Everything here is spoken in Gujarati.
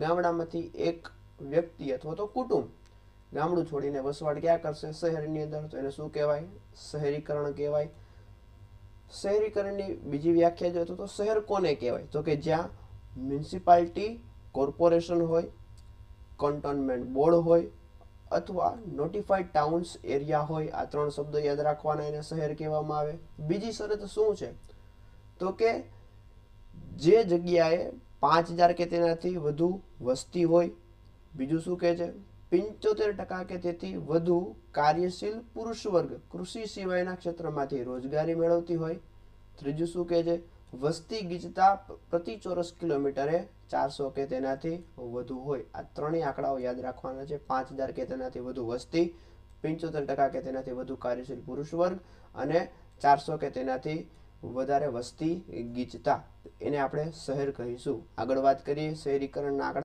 ગામડામાંથી એક વ્યક્તિ અથવા તો કુટુંબ ગામડું છોડીને વસવાટ ક્યાં કરશે? શહેરની અંદર. તો એને શું કહેવાય? શહેરીકરણ કહેવાય. શહેરીકરણની બીજી વ્યાખ્યા જોઈએ તો શહેર કોને કહેવાય? તો કે જ્યાં મ્યુનિસિપાલિટી, કોર્પોરેશન હોય, કન્ટોનમેન્ટ બોર્ડ હોય અથવા નોટિફાઈડ ટાઉન્સ એરિયા હોય. આ ત્રણ શબ્દો યાદ રાખવાના, એને શહેર કહેવામાં આવે. બીજી શરત શું છે? તો કે જે જગ્યાએ 5,000 કે તેનાથી વધુ વસ્તી હોય. બીજું શું કહે છે? 75% કે તેથી વધુ કાર્યશીલ પુરુષ વર્ગ કૃષિ સિવાયના ક્ષેત્રમાંથી રોજગારી મેળવતી હોય. ત્રીજું શું કહે છે? વસ્તી ગીચતા પ્રતિ ચોરસ કિલોમીટરે 400 કે તેનાથી વધુ હોય. આ ત્રણેય આંકડાઓ યાદ રાખવાના છે. 5,000 કે તેનાથી વધુ વસ્તી, 75% કે તેનાથી વધુ કાર્યશીલ પુરુષ વર્ગ અને 400 કે તેનાથી વધારે વસ્તી ગીચતા. એને આપણે શહેર કહીશું. આગળ વાત કરીએ શહેરીકરણના આંકડા.